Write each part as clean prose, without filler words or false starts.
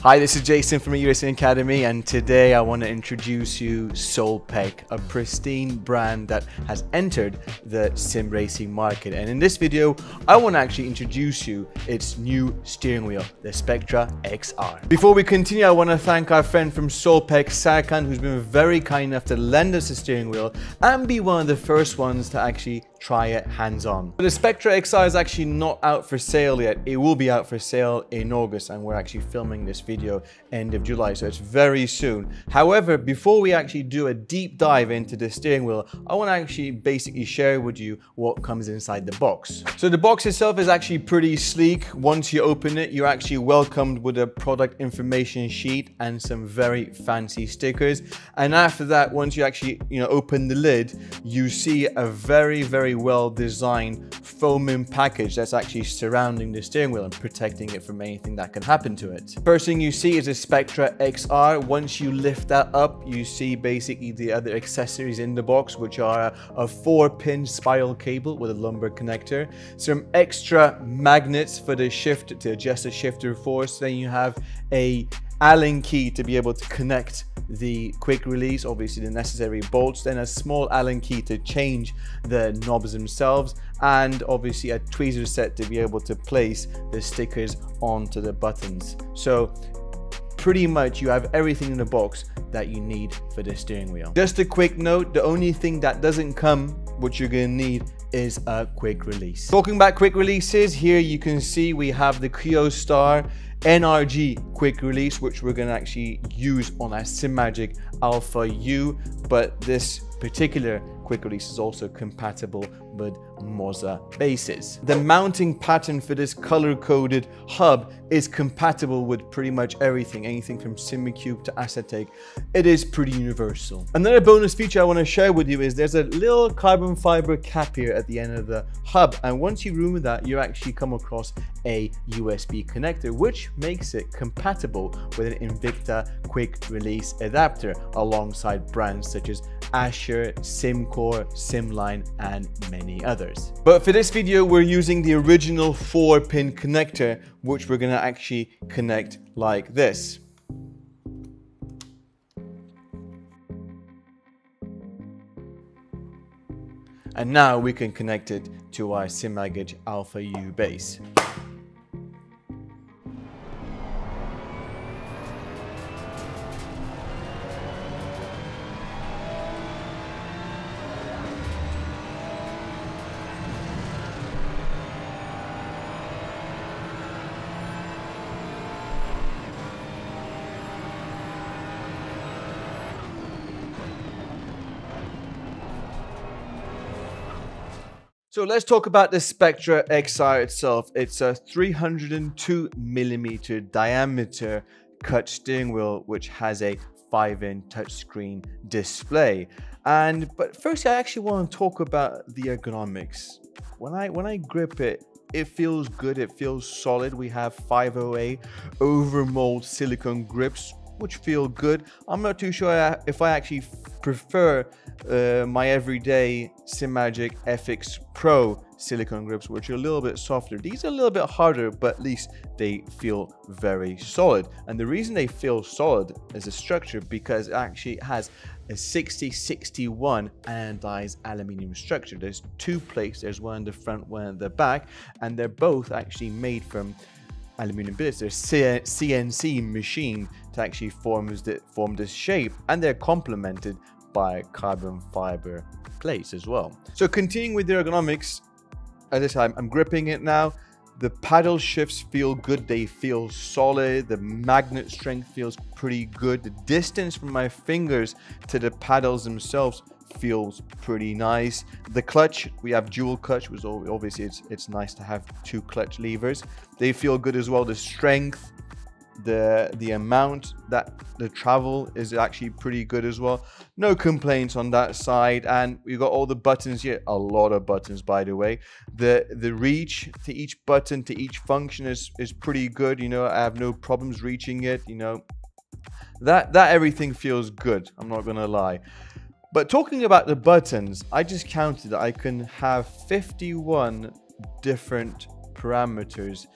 Hi, this is Jason from the Racing Academy, and today I want to introduce you Soelpec, a pristine brand that has entered the sim racing market. And in this video, I want to actually introduce you its new steering wheel, the Spectra XR. Before we continue, I want to thank our friend from Soelpec, Serkan, who's been very kind enough to lend us the steering wheel and be one of the first ones to actually try it hands-on. But the Spectra XR is actually not out for sale yet. It will be out for sale in August, and we're actually filming this video end of July, so it's very soon. However, before we actually do a deep dive into the steering wheel, I want to actually basically share with you what comes inside the box. So the box itself is actually pretty sleek. Once you open it, you're actually welcomed with a product information sheet and some very fancy stickers. And after that, once you actually open the lid, you see a very well designed foaming package that's actually surrounding the steering wheel and protecting it from anything that could happen to it. First thing you see is a Spectra XR. Once you lift that up, you see basically the other accessories in the box, which are a 4-pin spiral cable with a lumbar connector, some extra magnets for the shift to adjust the shifter force. Then you have a Allen key to be able to connect the quick release, obviously the necessary bolts, then a small Allen key to change the knobs themselves, and obviously a tweezer set to be able to place the stickers onto the buttons. So pretty much you have everything in the box that you need for the steering wheel. Just a quick note, the only thing that doesn't come, which you're going to need, is a quick release. Talking about quick releases, here you can see we have the Star NRG quick release, which we're going to actually use on our SimMagic Alpha U, but this particular quick release is also compatible with Moza bases. The mounting pattern for this color-coded hub is compatible with pretty much everything, anything from SimiCube to Acetate. It is pretty universal. Another bonus feature I want to share with you is there's a little carbon fiber cap here at the end of the hub, and once you remove that, you actually come across a USB connector, which makes it compatible with an Invicta quick release adapter alongside brands such as Asher, SimCore, Simline, and many others. But for this video, we're using the original 4-pin connector, which we're gonna actually connect like this. And now we can connect it to our SimMagic Alpha U base. So let's talk about the Spectra XR itself. It's a 302mm diameter cut steering wheel, which has a 5-inch touchscreen display. But first, I actually want to talk about the ergonomics. When I grip it, it feels good. It feels solid. We have 508 overmold silicone grips, which feel good. I'm not too sure if I actually prefer my everyday SimMagic FX Pro silicone grips, which are a little bit softer. These are a little bit harder, but at least they feel very solid. And the reason they feel solid as a structure, because it actually has a 6061 anodized aluminium structure. There's 2 plates. There's one in the front, one in the back, and they're both actually made from aluminum billets. They're CNC machined to actually form this shape, and they're complemented by carbon fiber plates as well. So continuing with the ergonomics, as I said, I'm gripping it now. The paddle shifts feel good. They feel solid. The magnet strength feels pretty good. The distance from my fingers to the paddles themselves feels pretty nice. The clutch, we have dual clutch, which obviously it's nice to have 2 clutch levers. They feel good as well. The strength, The amount that the travel is actually pretty good as well. No complaints on that side. And we've got all the buttons here, a lot of buttons, by the way. The reach to each button, to each function is pretty good. You know, I have no problems reaching it. You know, that everything feels good, I'm not gonna lie. But talking about the buttons, I just counted that I can have 51 different parameters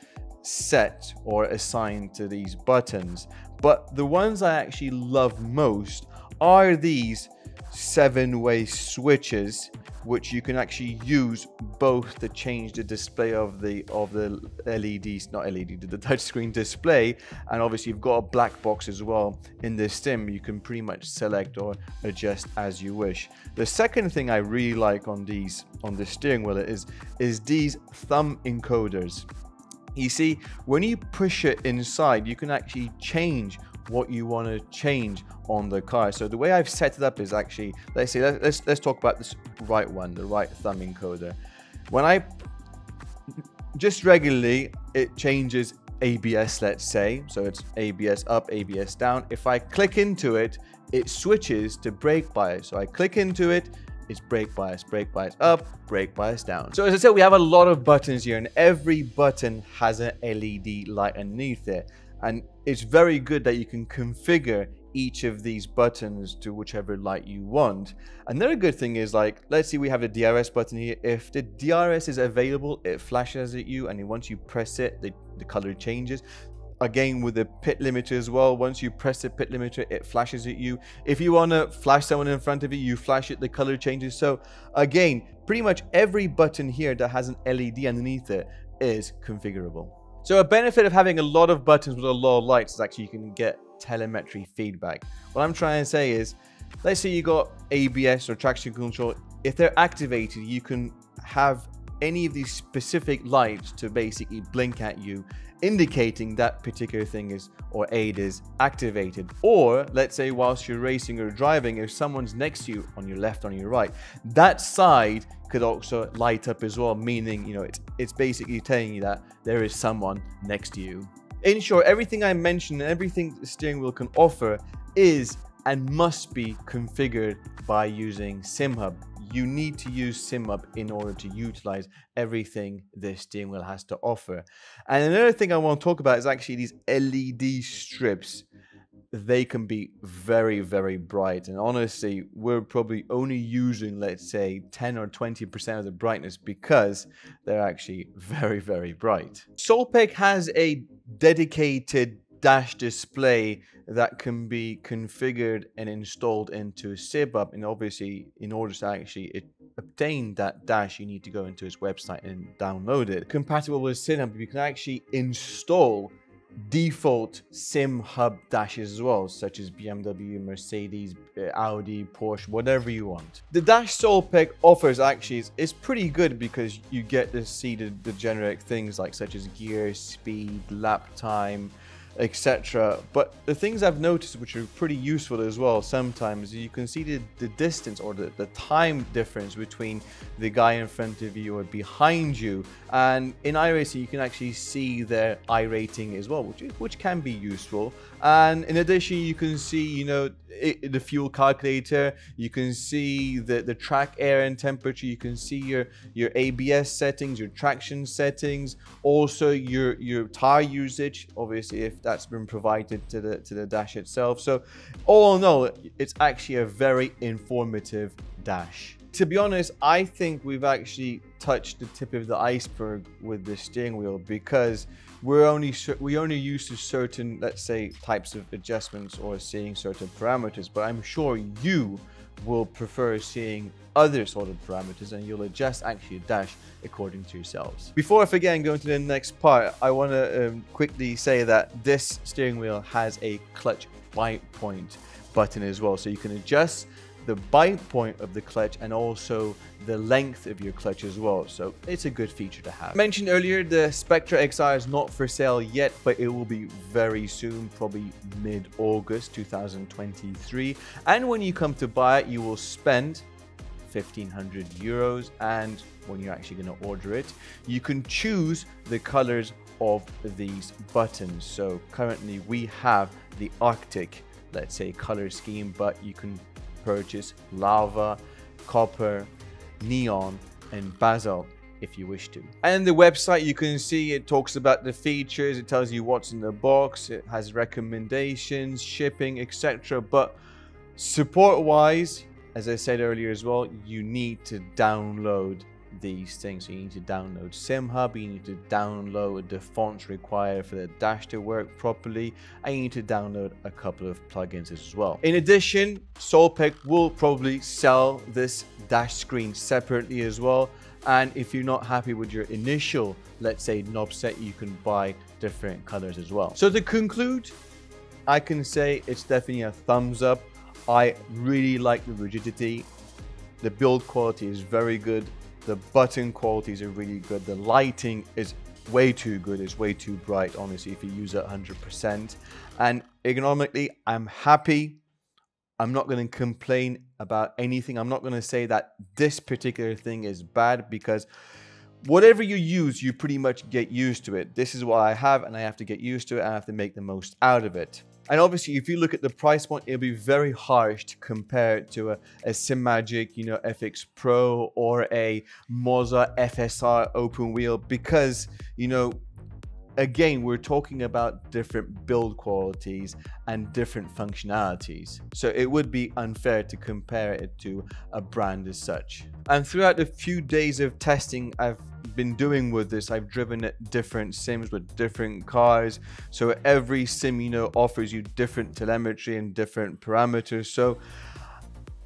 set or assigned to these buttons. But the ones I actually love most are these 7-way switches, which you can actually use both to change the display of the LEDs, not LED, the touchscreen display, and obviously you've got a black box as well in this sim. You can pretty much select or adjust as you wish. The second thing I really like on the steering wheel is these thumb encoders. You see, when you push it inside, you can actually change what you want to change on the car. So the way I've set it up is actually, let's talk about this right one, the right thumb encoder. When I just regularly, it changes ABS, let's say, so it's ABS up, ABS down. If I click into it, it switches to brake bias. So I click into it, it's brake bias up, brake bias down. So as I said, we have a lot of buttons here, and every button has an LED light underneath it. And it's very good that you can configure each of these buttons to whichever light you want. Another good thing is, like, let's see, we have the DRS button here. If the DRS is available, it flashes at you, and then once you press it, the color changes. Again, with the pit limiter as well, once you press the pit limiter, it flashes at you. If you want to flash someone in front of you, you flash it, the color changes. So again, pretty much every button here that has an LED underneath it is configurable. So a benefit of having a lot of buttons with a lot of lights is actually you can get telemetry feedback. What I'm trying to say is, let's say you got ABS or traction control. If they're activated, you can have any of these specific lights to basically blink at you, indicating that particular thing is, or aid is activated. Or let's say whilst you're racing or driving, if someone's next to you on your left, on your right, that side could also light up as well, meaning, you know, it's basically telling you that there is someone next to you. In short, everything I mentioned and everything the steering wheel can offer is and must be configured by using SimHub. You need to use SimHub in order to utilize everything this steering wheel has to offer. And another thing I want to talk about is actually these LED strips. They can be very, very bright. And honestly, we're probably only using, let's say, 10 or 20% of the brightness because they're actually very, very bright. Soelpec has a dedicated dash display that can be configured and installed into SimHub, and obviously in order to actually obtain that dash, you need to go into its website and download it. Compatible with SimHub, you can actually install default SimHub dashes as well, such as BMW, Mercedes, Audi, Porsche, whatever you want. The dash Soelpec offers actually is pretty good because you get to see the generic things like such as gear, speed, lap time, etc. But the things I've noticed which are pretty useful as well sometimes, you can see the distance or the time difference between the guy in front of you or behind you. And in iRacing you can actually see their iRating as well, which can be useful. And in addition, you can see, you know, the fuel calculator, you can see the track air and temperature, you can see your ABS settings, your traction settings, also your tire usage, obviously if that's been provided to the dash itself. So all in all, it's actually a very informative dash. To be honest, I think we've actually touched the tip of the iceberg with the steering wheel, because we only used to certain, let's say, types of adjustments or seeing certain parameters, but I'm sure you will prefer seeing other sort of parameters, and you'll adjust actually a dash according to yourselves. Before I forget and go into the next part, I want to quickly say that this steering wheel has a clutch bite point button as well, so you can adjust the bite point of the clutch and also the length of your clutch as well. So it's a good feature to have. I mentioned earlier, the Spectra XR is not for sale yet, but it will be very soon, probably mid-August 2023. And when you come to buy it, you will spend 1,500 euros. And when you're actually going to order it, you can choose the colors of these buttons. So currently we have the Arctic, let's say, color scheme, but you can purchase lava, copper, neon, and basalt if you wish to. And the website, you can see it talks about the features, it tells you what's in the box, it has recommendations, shipping, etc. But support wise, as I said earlier as well, you need to download these things. So you need to download SimHub, you need to download the fonts required for the dash to work properly, and you need to download a couple of plugins as well. In addition, Soelpec will probably sell this dash screen separately as well. And if you're not happy with your initial, let's say, knob set, you can buy different colors as well. So to conclude, I can say it's definitely a thumbs up. I really like the rigidity. The build quality is very good. The button qualities are really good. The lighting is way too good. It's way too bright, honestly, if you use it 100%. And ergonomically, I'm happy. I'm not going to complain about anything. I'm not going to say that this particular thing is bad, because whatever you use, you pretty much get used to it. This is what I have, and I have to get used to it. I have to make the most out of it. And obviously, if you look at the price point, it'll be very harsh to compare it to a SimMagic, FX Pro, or a Moza FSR open wheel, because, again, we're talking about different build qualities and different functionalities. So it would be unfair to compare it to a brand as such. And throughout the few days of testing I've been doing with this, I've driven at different sims with different cars. So every sim, offers you different telemetry and different parameters. So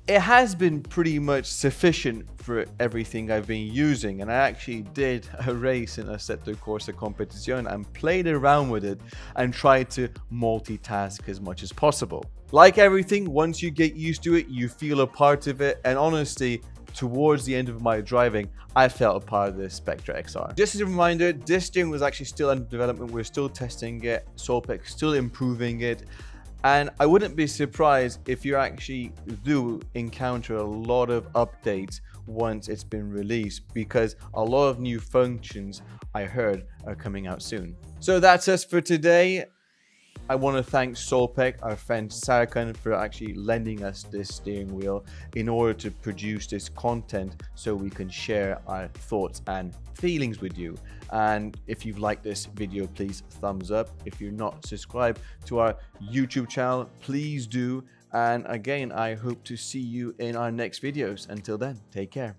it has been pretty much sufficient for everything I've been using. And I actually did a race in Assetto Corsa Competition and played around with it and tried to multitask as much as possible. Like everything, once you get used to it, you feel a part of it. And honestly, towards the end of my driving, I felt a part of the Spectra XR. Just as a reminder, this steering was actually still under development. We're still testing it. Soelpec still improving it. And I wouldn't be surprised if you actually do encounter a lot of updates once it's been released, because a lot of new functions I heard are coming out soon. So that's us for today. I want to thank Soelpec, our friend Sarkan, for actually lending us this steering wheel in order to produce this content so we can share our thoughts and feelings with you. And if you've liked this video, please thumbs up. If you're not subscribed to our YouTube channel, please do. And again, I hope to see you in our next videos. Until then, take care.